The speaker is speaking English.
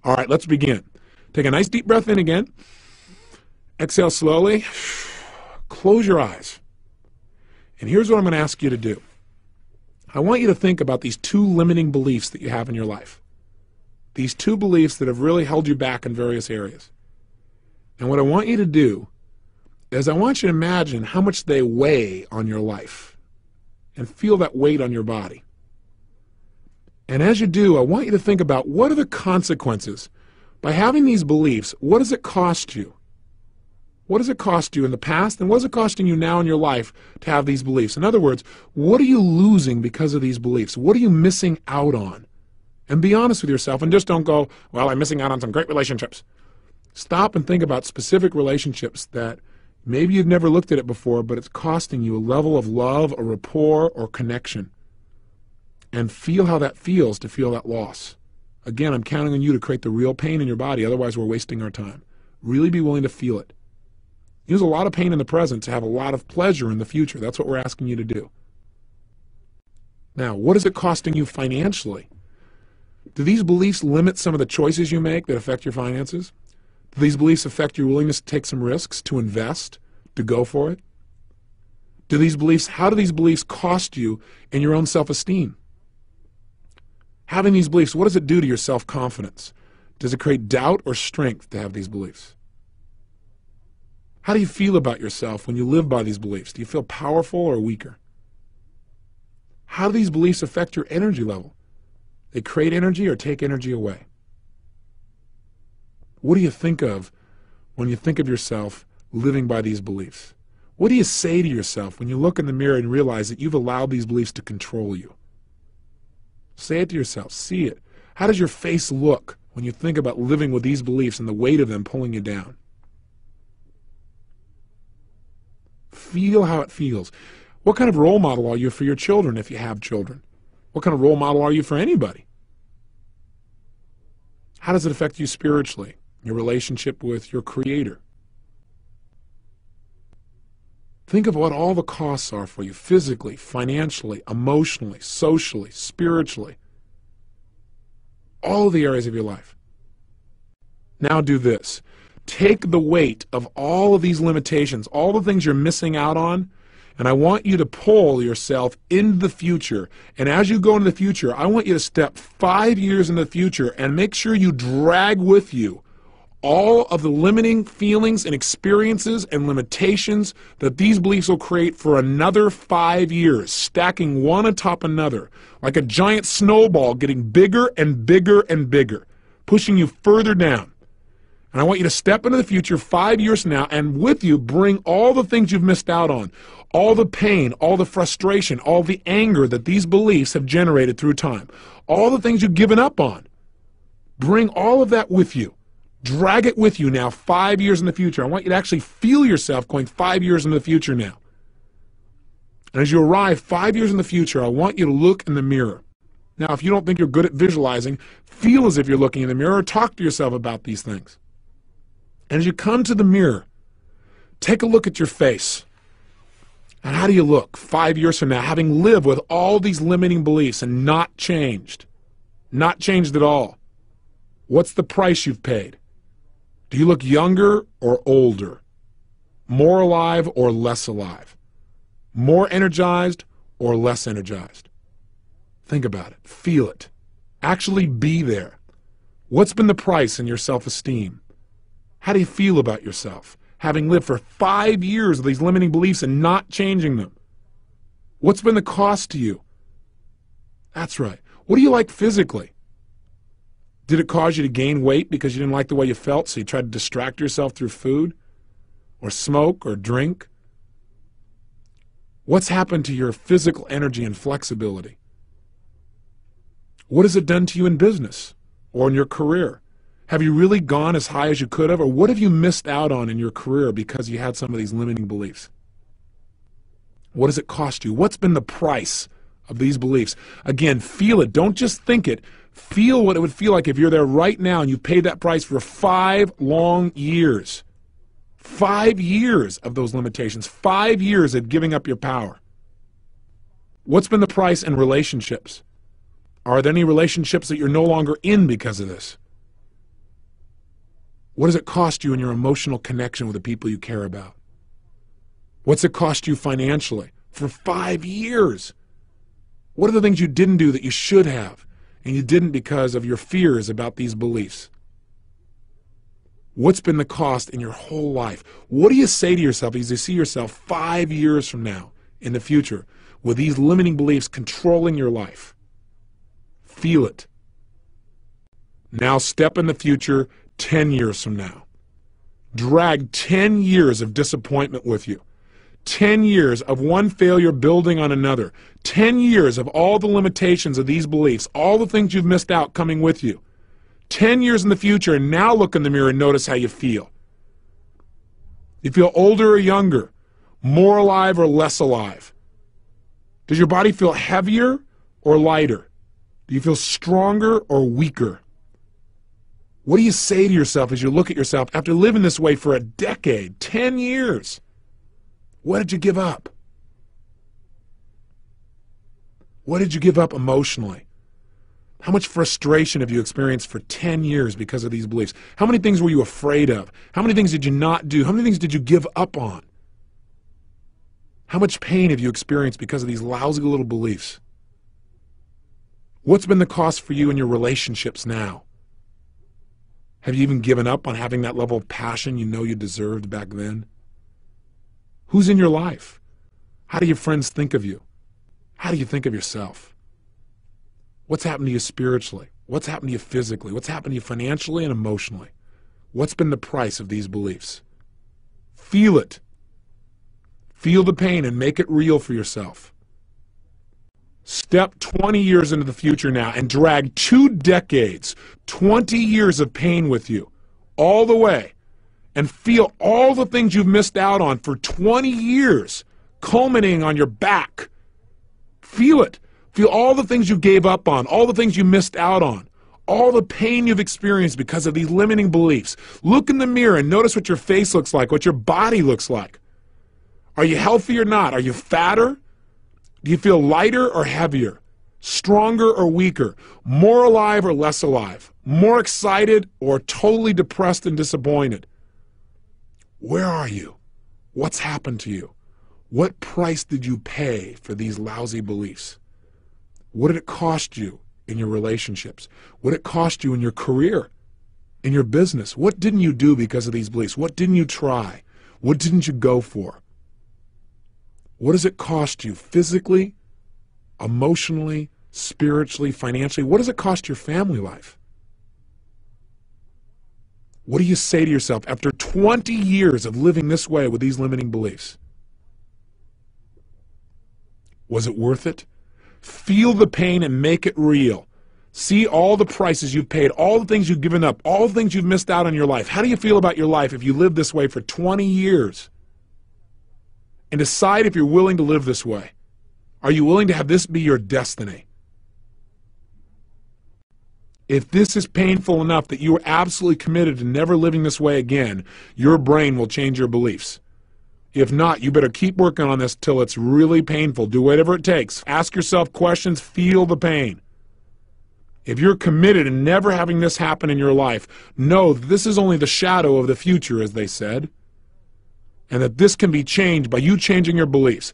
All right, let's begin. Take a nice deep breath in again. Exhale slowly. Close your eyes. And here's what I'm going to ask you to do. I want you to think about these two limiting beliefs that you have in your life. These two beliefs that have really held you back in various areas. And what I want you to do is I want you to imagine how much they weigh on your life and feel that weight on your body. And as you do, I want you to think about what are the consequences. By having these beliefs, what does it cost you? What does it cost you in the past, and what is it costing you now in your life to have these beliefs? In other words, what are you losing because of these beliefs? What are you missing out on? And be honest with yourself, and just don't go, well, I'm missing out on some great relationships. Stop and think about specific relationships that maybe you've never looked at it before, but it's costing you a level of love, a rapport, or connection. And feel how that feels to feel that loss. Again, I'm counting on you to create the real pain in your body, otherwise we're wasting our time. Really be willing to feel it. Use a lot of pain in the present to have a lot of pleasure in the future. That's what we're asking you to do. Now, what is it costing you financially? Do these beliefs limit some of the choices you make that affect your finances? Do these beliefs affect your willingness to take some risks, to invest, to go for it? How do these beliefs cost you in your own self-esteem? Having these beliefs, what does it do to your self-confidence? Does it create doubt or strength to have these beliefs? How do you feel about yourself when you live by these beliefs? Do you feel powerful or weaker? How do these beliefs affect your energy level? They create energy or take energy away? What do you think of when you think of yourself living by these beliefs? What do you say to yourself when you look in the mirror and realize that you've allowed these beliefs to control you? Say it to yourself. See it. How does your face look when you think about living with these beliefs and the weight of them pulling you down? Feel how it feels. What kind of role model are you for your children if you have children? What kind of role model are you for anybody? How does it affect you spiritually, your relationship with your Creator? Think of what all the costs are for you physically, financially, emotionally, socially, spiritually. All the areas of your life. Now do this. Take the weight of all of these limitations, all the things you're missing out on, and I want you to pull yourself into the future. And as you go into the future, I want you to step 5 years into the future and make sure you drag with you all of the limiting feelings and experiences and limitations that these beliefs will create for another 5 years, stacking one atop another, like a giant snowball getting bigger and bigger and bigger, pushing you further down. And I want you to step into the future 5 years from now and with you bring all the things you've missed out on, all the pain, all the frustration, all the anger that these beliefs have generated through time, all the things you've given up on. Bring all of that with you. Drag it with you now 5 years in the future. I want you to actually feel yourself going 5 years in the future now. And as you arrive 5 years in the future, I want you to look in the mirror. Now, if you don't think you're good at visualizing, feel as if you're looking in the mirror. Talk to yourself about these things. And as you come to the mirror, take a look at your face. And how do you look 5 years from now, having lived with all these limiting beliefs and not changed? Not changed at all. What's the price you've paid? Do you look younger or older? More alive or less alive? More energized or less energized? Think about it. Feel it. Actually be there. What's been the price in your self-esteem? How do you feel about yourself, having lived for 5 years of these limiting beliefs and not changing them? What's been the cost to you? That's right. What do you like physically? Did it cause you to gain weight because you didn't like the way you felt, so you tried to distract yourself through food or smoke or drink? What's happened to your physical energy and flexibility? What has it done to you in business or in your career? Have you really gone as high as you could have, or what have you missed out on in your career because you had some of these limiting beliefs? What does it cost you? What's been the price of these beliefs? Again, feel it. Don't just think it. Feel what it would feel like if you're there right now and you paid that price for 5 long years. 5 years of those limitations. 5 years of giving up your power. What's been the price in relationships? Are there any relationships that you're no longer in because of this? What does it cost you in your emotional connection with the people you care about? What's it cost you financially? For 5 years. What are the things you didn't do that you should have, and you didn't because of your fears about these beliefs? What's been the cost in your whole life? What do you say to yourself as you see yourself 5 years from now in the future with these limiting beliefs controlling your life? Feel it. Now step in the future 10 years from now. Drag 10 years of disappointment with you. 10 years of one failure building on another. 10 years of all the limitations of these beliefs, all the things you've missed out coming with you. 10 years in the future, and now look in the mirror and notice how you feel. You feel older or younger, more alive or less alive? Does your body feel heavier or lighter? Do you feel stronger or weaker? What do you say to yourself as you look at yourself after living this way for a decade, 10 years? What did you give up? What did you give up emotionally? How much frustration have you experienced for 10 years because of these beliefs? How many things were you afraid of? How many things did you not do? How many things did you give up on? How much pain have you experienced because of these lousy little beliefs? What's been the cost for you in your relationships now? Have you even given up on having that level of passion you know you deserved back then? Who's in your life? How do your friends think of you? How do you think of yourself? What's happened to you spiritually? What's happened to you physically? What's happened to you financially and emotionally? What's been the price of these beliefs? Feel it. Feel the pain and make it real for yourself. Step 20 years into the future now and drag 2 decades, 20 years of pain with you, all the way, and feel all the things you've missed out on for 20 years, culminating on your back. Feel it. Feel all the things you gave up on, all the things you missed out on, all the pain you've experienced because of these limiting beliefs. Look in the mirror and notice what your face looks like, what your body looks like. Are you healthy or not? Are you fatter? Do you feel lighter or heavier? Stronger or weaker? More alive or less alive? More excited or totally depressed and disappointed? Where are you? What's happened to you? What price did you pay for these lousy beliefs? What did it cost you in your relationships? What did it cost you in your career, in your business? What didn't you do because of these beliefs? What didn't you try? What didn't you go for? What does it cost you physically, emotionally, spiritually, financially? What does it cost your family life? What do you say to yourself after 20 years of living this way with these limiting beliefs? Was it worth it? Feel the pain and make it real. See all the prices you've paid, all the things you've given up, all the things you've missed out on your life. How do you feel about your life if you live this way for 20 years? And decide if you're willing to live this way. Are you willing to have this be your destiny? If this is painful enough that you are absolutely committed to never living this way again, your brain will change your beliefs. If not, you better keep working on this till it's really painful. Do whatever it takes. Ask yourself questions. Feel the pain. If you're committed to never having this happen in your life, know that this is only the shadow of the future, as they said, and that this can be changed by you changing your beliefs.